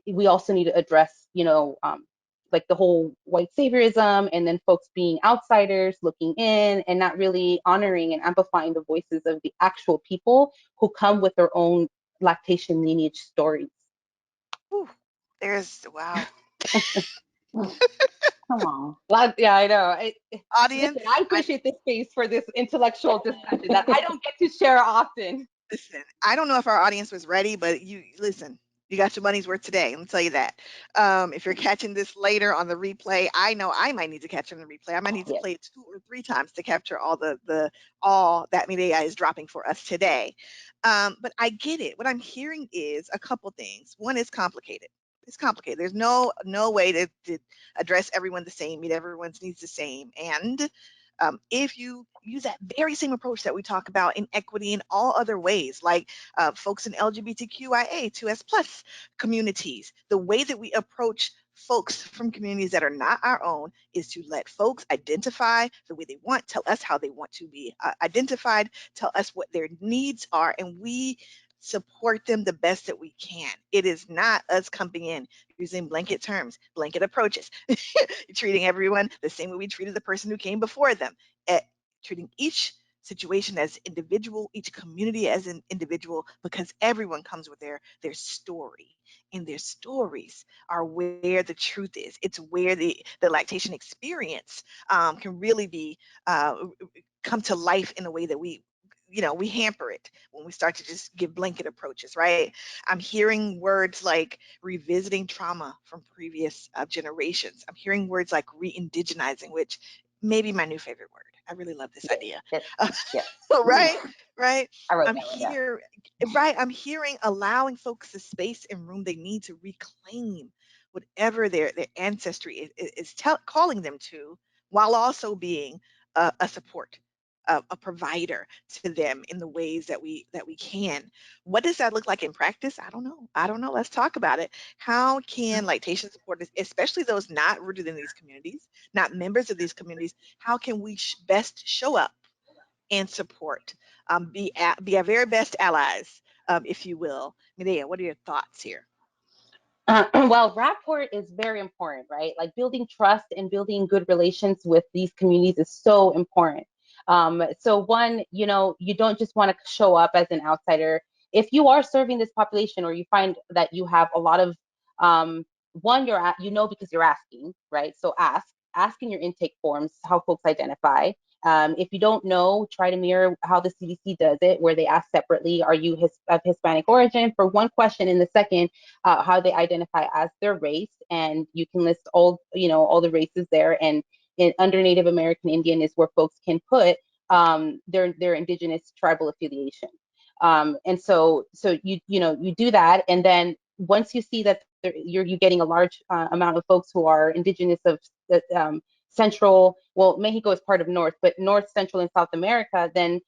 we also need to address, like the whole white saviorism, and then folks being outsiders looking in and not really honoring and amplifying the voices of the actual people who come with their own lactation lineage stories. Ooh, wow. Come on. Yeah, I know. Audience, Listen, I appreciate this space for this intellectual discussion that I don't get to share often. Listen, I don't know if our audience was ready, but you listen. You got your money's worth today. Let me tell you that. If you're catching this later on the replay, I know I might need to catch it on the replay. I might need to play it 2 or 3 times to capture all all that media is dropping for us today. But I get it. What I'm hearing is a couple things. One is complicated. It's complicated. There's no way to address everyone the same, meet everyone's needs the same, and if you use that very same approach that we talk about in equity in all other ways, like folks in LGBTQIA, 2S plus communities, the way that we approach folks from communities that are not our own is to let folks identify the way they want, tell us how they want to be identified, tell us what their needs are, and we support them the best that we can. It is not us coming in using blanket terms, blanket approaches, treating everyone the same way we treated the person who came before them, treating each situation as individual, each community as an individual, because everyone comes with their story, and their stories are where the truth is. It's where the lactation experience can really be come to life in a way that we hamper it when we start to just give blanket approaches, right? I'm hearing words like revisiting trauma from previous generations. I'm hearing words like re-indigenizing, which may be my new favorite word. I really love this idea. Yes. Right. I wrote I'm that one down. here, right. I'm hearing allowing folks the space and room they need to reclaim whatever their ancestry is calling them to, while also being a support, a provider to them in the ways that we can. What does that look like in practice? I don't know. Let's talk about it. How can lactation supporters, especially those not rooted in these communities, not members of these communities, how can we best show up and support, be our very best allies, if you will? Medea, what are your thoughts here? Well, rapport is very important, right? Like building trust and building good relations with these communities is so important. So one, you don't just want to show up as an outsider. If you are serving this population, or you find that you have a lot of, one, because you're asking, right? So ask in your intake forms how folks identify. If you don't know, try to mirror how the CDC does it, where they ask separately, are you of Hispanic origin, for one question, and the second, how they identify as their race, and you can list all the races there. And under Native American Indian is where folks can put their indigenous tribal affiliation. And so you do that, and then once you see that you're getting a large amount of folks who are indigenous of Central, well, Mexico is part of North, but North, Central, and South America, then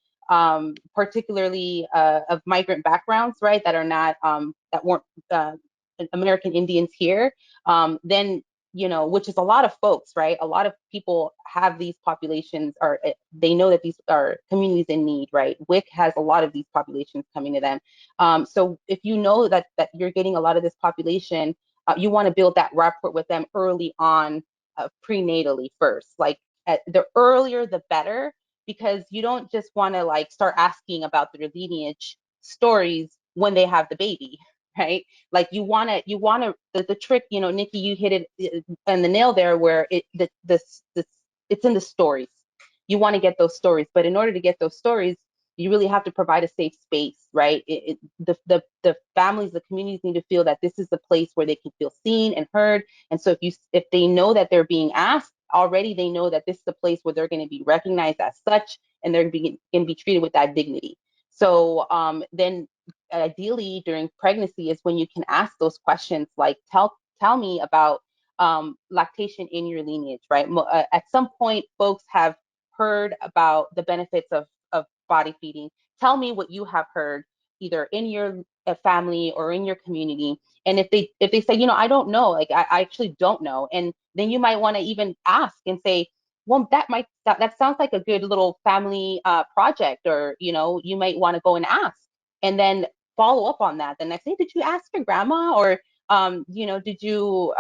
particularly of migrant backgrounds, right, that are not that weren't American Indians here, then which is a lot of folks, right? A lot of people have these populations, or they know that these are communities in need, right? WIC has a lot of these populations coming to them. So if you know that you're getting a lot of this population, you want to build that rapport with them early on, prenatally first. Like the earlier the better, because you don't just want to like start asking about their lineage stories when they have the baby, right? Like you want to the trick, Nikki, you hit it on the nail there, where it's in the stories. You want to get those stories, but in order to get those stories, you really have to provide a safe space, right? The families, the communities need to feel that this is the place where they can feel seen and heard. And so if they know that they're being asked already, they know that this is a place where they're going to be recognized as such, and they're going to be treated with that dignity. So then ideally during pregnancy is when you can ask those questions, like tell me about lactation in your lineage, right? At some point folks have heard about the benefits of body feeding. Tell me what you have heard, either in your family or in your community. And if they say, I don't know, like I actually don't know, and then you might want to even ask and say, well, that sounds like a good little family project, or you might want to go and ask, and then follow up on that the next day. Did you ask your grandma, or did you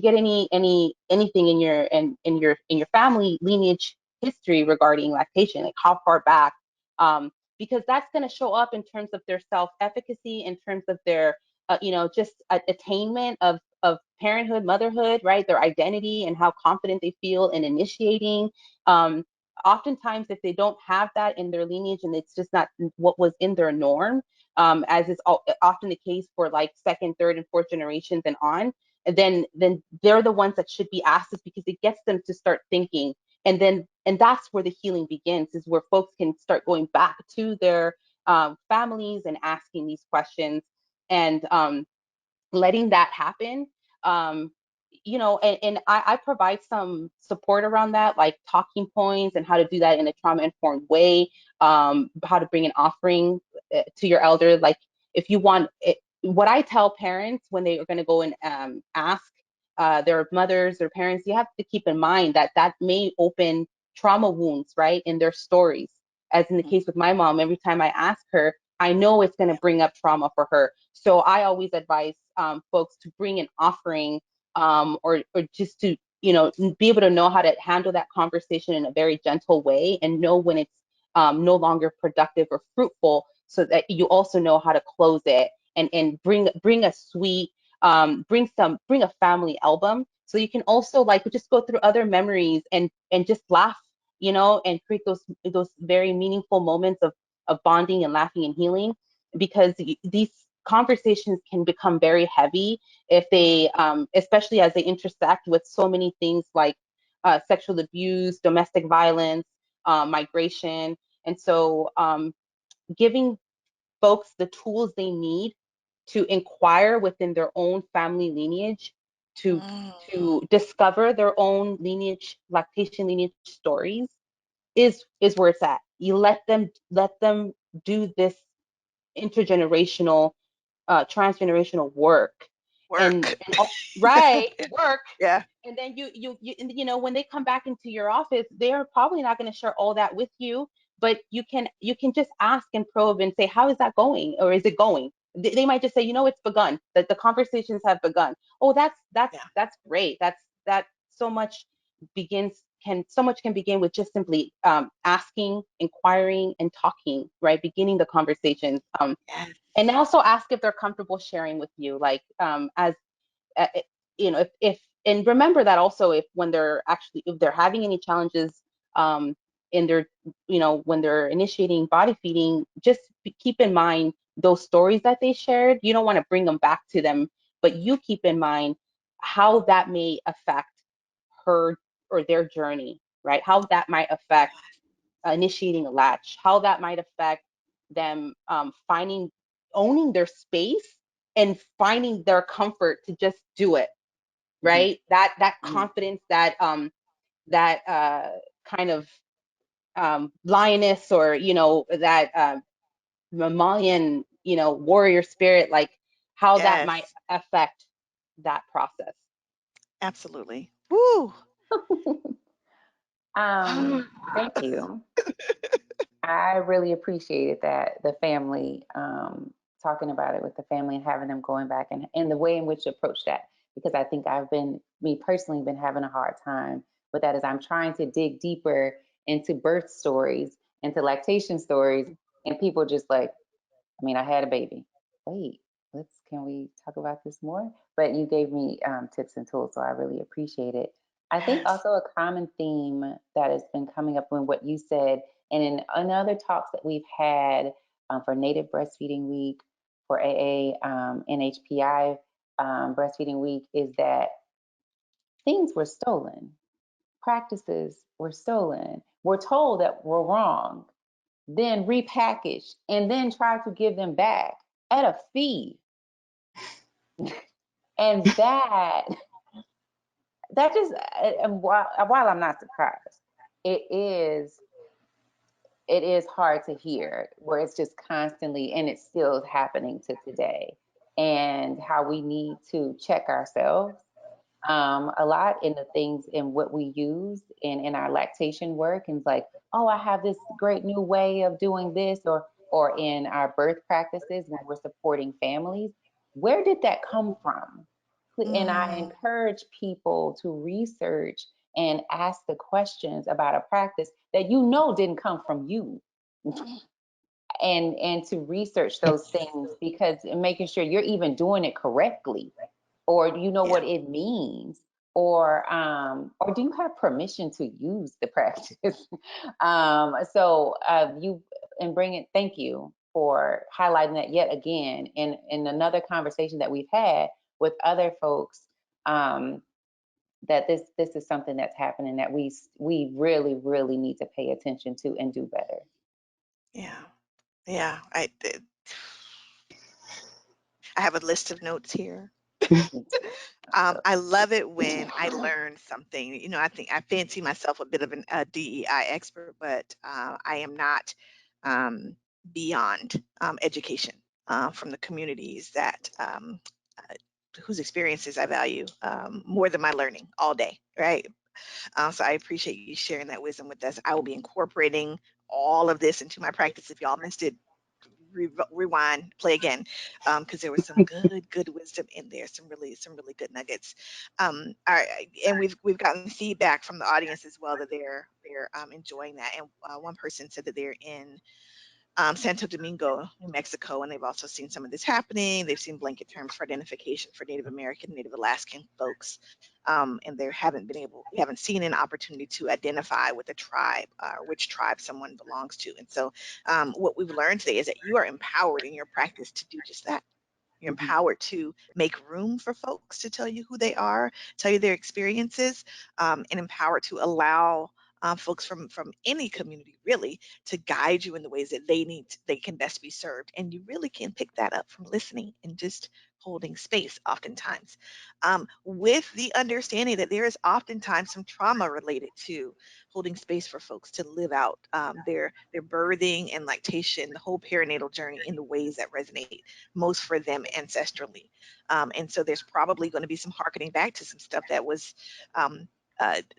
get anything in your family lineage history regarding lactation, like how far back? Because that's going to show up in terms of their self-efficacy, in terms of their just attainment of parenthood, motherhood, right? Their identity and how confident they feel in initiating. Oftentimes, if they don't have that in their lineage, and it's just not what was in their norm, as is often the case for like second, third, and fourth generations and on, then they're the ones that should be asked this, because it gets them to start thinking. And that's where the healing begins, is where folks can start going back to their families and asking these questions, and letting that happen. you know, and I provide some support around that, like talking points and how to do that in a trauma-informed way, how to bring an offering to your elder. Like if you want it, what I tell parents when they are going to go and ask their mothers or parents, you have to keep in mind that that may open trauma wounds, right, in their stories. As in the case with my mom, every time I ask her, I know it's going to bring up trauma for her. So I always advise folks to bring an offering, or just to, you know, be able to know how to handle that conversation in a very gentle way and know when it's no longer productive or fruitful, so that you also know how to close it, and bring a sweet, bring a family album, so you can also like just go through other memories and just laugh, you know, and create those very meaningful moments of bonding and laughing and healing, because these conversations can become very heavy if they, especially as they intersect with so many things like sexual abuse, domestic violence, migration. And so giving folks the tools they need to inquire within their own family lineage, to discover their own lineage, lactation lineage stories, is where it's at. You let them do this intergenerational, transgenerational work, and, Work. right, work. Yeah. And then you know, when they come back into your office, they're probably not going to share all that with you, but you can just ask and probe and say, how is that going, or is it going? They might just say, you know, it's begun, that the conversations have begun. Oh, Yeah. that's great. That so much so much can begin with just simply asking, inquiring, and talking, right? Beginning the conversations. Yes. And also ask if they're comfortable sharing with you, like as uh, you know, if and remember that also, if they're having any challenges in their, you know, when they're initiating body feeding, just keep in mind those stories that they shared. You don't want to bring them back to them, but you keep in mind how that may affect her or their journey, right? How that might affect initiating a latch, how that might affect them owning their space and finding their comfort to just do it, right? That confidence, that kind of lioness, or you know, that mammalian, you know, warrior spirit, like how that might Yes. affect that process. Absolutely. Woo. Thank you. I really appreciated that, the family, talking about it with the family and having them going back, and the way in which to approach that, because I think me personally, been having a hard time with that as I'm trying to dig deeper into birth stories, into lactation stories, and people just like, I mean, I had a baby. Wait, can we talk about this more? But you gave me tips and tools, so I really appreciate it. I think Yes. also a common theme that has been coming up in what you said, and in other talks that we've had for Native Breastfeeding Week, for AA, NHPI Breastfeeding Week, is that things were stolen, practices were stolen, we're told that we're wrong, then repackaged, and then try to give them back at a fee. And that just, and while I'm not surprised, it is it is hard to hear where it's just constantly, and it's still happening to today, and how we need to check ourselves a lot in the things in what we use in our lactation work, and it's like, oh, I have this great new way of doing this, or in our birth practices when we're supporting families, where did that come from? And I Mm, encourage people to research and ask the questions about a practice that you know didn't come from you, and to research those things, because making sure you're even doing it correctly, or do you know yeah. what it means, or do you have permission to use the practice? So you and bring it. Thank you for highlighting that yet again in another conversation that we've had with other folks. That this is something that's happening that we really need to pay attention to and do better. Yeah. Yeah. I have a list of notes here. I love it when I learn something. You know, I think I fancy myself a bit of a DEI expert, but I am not beyond education from the communities that whose experiences I value more than my learning all day, right? So I appreciate you sharing that wisdom with us. I will be incorporating all of this into my practice. If y'all missed it, rewind, play again, because there was some good wisdom in there, some really good nuggets. All right, and we've gotten feedback from the audience as well that they're enjoying that. And one person said that they're in Santo Domingo, New Mexico, and they've also seen some of this happening. They've seen blanket terms for identification for Native American, Native Alaskan folks, and we haven't seen an opportunity to identify with a tribe, which tribe someone belongs to. And so, what we've learned today is that you are empowered in your practice to do just that. You're empowered to make room for folks to tell you who they are, tell you their experiences, and empowered to allow folks from any community really to guide you in the ways that they can best be served. And you really can pick that up from listening and just holding space oftentimes, with the understanding that there is oftentimes some trauma related to holding space for folks to live out their birthing and lactation, the whole perinatal journey in the ways that resonate most for them ancestrally. And so there's probably going to be some harkening back to some stuff that was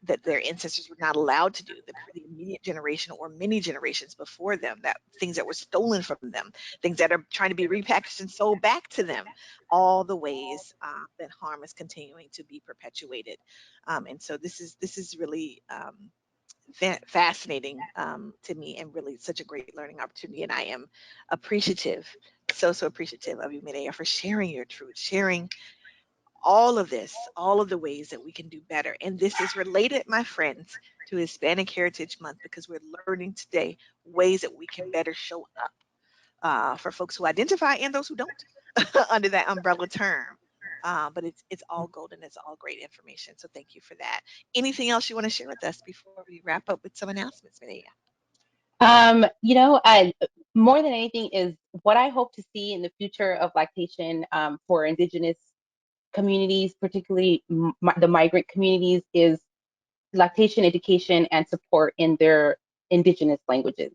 that their ancestors were not allowed to do, the immediate generation or many generations before them, that things that were stolen from them, things that are trying to be repackaged and sold back to them, all the ways that harm is continuing to be perpetuated. And so this is really fascinating to me, and really such a great learning opportunity. And I am appreciative, so appreciative of you, Mireya, for sharing your truth, sharing all of this, all of the ways that we can do better. And this is related, my friends, to Hispanic Heritage Month, because we're learning today ways that we can better show up for folks who identify and those who don't under that umbrella term. But it's all golden, it's all great information. So thank you for that. Anything else you want to share with us before we wrap up with some announcements, Mireya? More than anything is what I hope to see in the future of lactation for Indigenous communities, particularly the migrant communities, is lactation education and support in their Indigenous languages.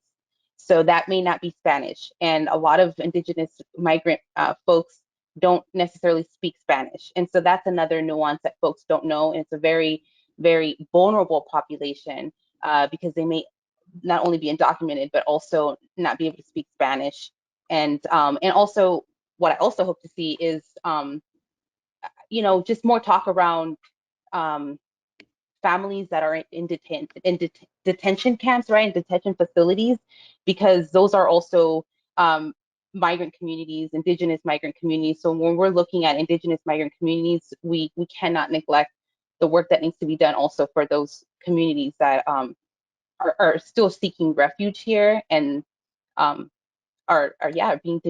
So that may not be Spanish. And a lot of Indigenous migrant folks don't necessarily speak Spanish. And so that's another nuance that folks don't know. And it's a very, very vulnerable population because they may not only be undocumented, but also not be able to speak Spanish. And also, what I also hope to see is, just more talk around families that are in detention camps, right, in detention facilities, because those are also migrant communities, Indigenous migrant communities. So when we're looking at Indigenous migrant communities, we cannot neglect the work that needs to be done also for those communities that are still seeking refuge here and are being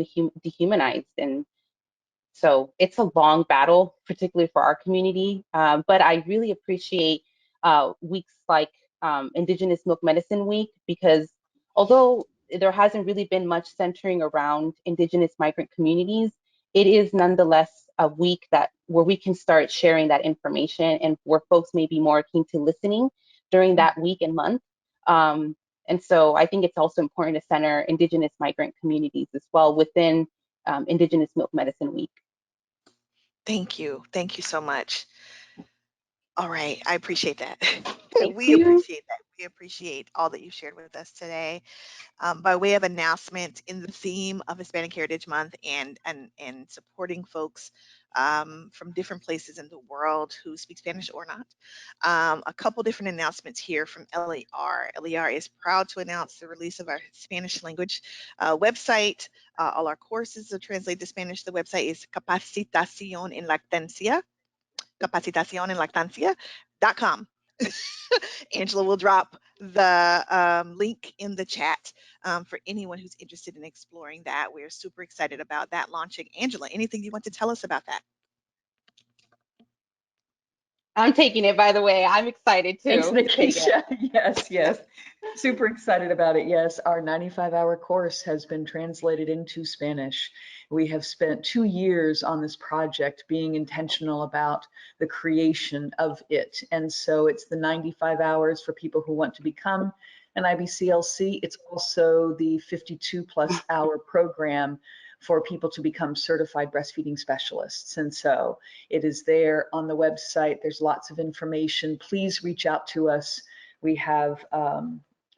dehumanized. And so it's a long battle, particularly for our community. But I really appreciate weeks like Indigenous Milk Medicine Week, because although there hasn't really been much centering around Indigenous migrant communities, it is nonetheless a week where we can start sharing that information and where folks may be more keen to listening during that week and month. And so I think it's also important to center Indigenous migrant communities as well within Indigenous Milk Medicine Week. Thank you so much. All right, I appreciate that. Thank We you. appreciate that. We appreciate all that you shared with us today. By way of announcement, in the theme of Hispanic Heritage Month and supporting folks from different places in the world who speak Spanish or not, a couple different announcements here from LER. LER is proud to announce the release of our Spanish language website. All our courses are translated to Spanish. The website is capacitacionenlactancia.com. Angela will drop the link in the chat for anyone who's interested in exploring that. We're super excited about that launching. Angela, anything you want to tell us about that? I'm taking it, by the way. I'm excited Thanks, too to take it. Nikisha. Yes, yes. Super excited about it. Yes, our 95-hour course has been translated into Spanish. We have spent 2 years on this project being intentional about the creation of it. And so it's the 95 hours for people who want to become an IBCLC. It's also the 52 plus hour program for people to become certified breastfeeding specialists. And so it is there on the website. There's lots of information. Please reach out to us. We have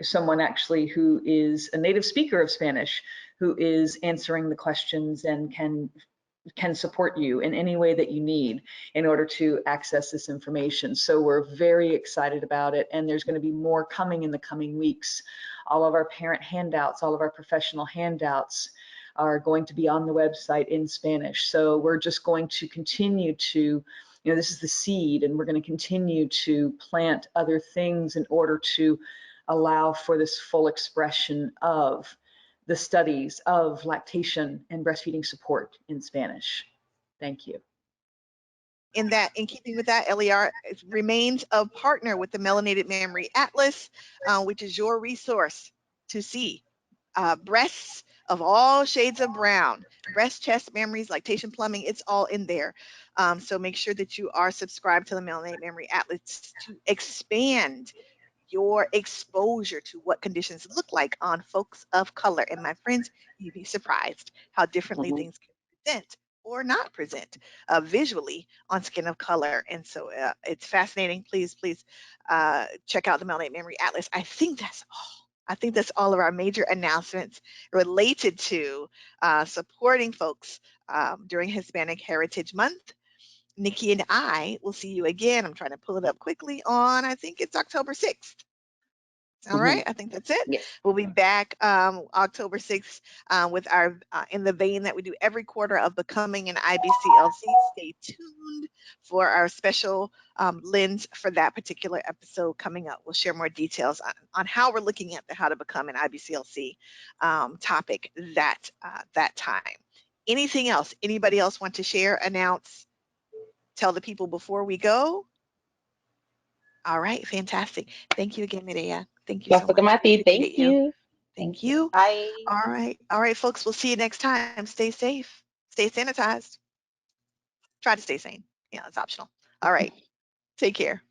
someone actually who is a native speaker of Spanish who is answering the questions and can support you in any way that you need in order to access this information. So we're very excited about it, and there's going to be more coming in the coming weeks. All of our parent handouts, all of our professional handouts are going to be on the website in Spanish. So we're just going to continue to, this is the seed, and we're going to continue to plant other things in order to allow for this full expression of the studies of lactation and breastfeeding support in Spanish. Thank you. In keeping with that, LER remains a partner with the Melanated Memory Atlas, which is your resource to see breasts of all shades of brown, breast, chest, memories, lactation, plumbing, it's all in there. So make sure that you are subscribed to the Melanated Memory Atlas to expand your exposure to what conditions look like on folks of color. And my friends, you'd be surprised how differently things can present or not present visually on skin of color. And so it's fascinating. Please check out the Melanated Memory Atlas. I think that's all of our major announcements related to supporting folks during Hispanic Heritage Month. Nikki and I will see you again. I'm trying to pull it up quickly on, I think it's October 6th. All right, I think that's it. Yes. We'll be back October 6th with our, in the vein that we do every quarter of becoming an IBCLC. Stay tuned for our special lens for that particular episode coming up. We'll share more details on how we're looking at the how to become an IBCLC topic that time. Anything else? Anybody else want to share, announce, tell the people before we go? All right, fantastic. Thank you again, Mireya. Thank you so Dr. much. Mati, thank Appreciate you. you. Thank you. Bye. All right, folks. We'll see you next time. Stay safe. Stay sanitized. Try to stay sane. Yeah, it's optional. All right. Take care.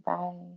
Bye.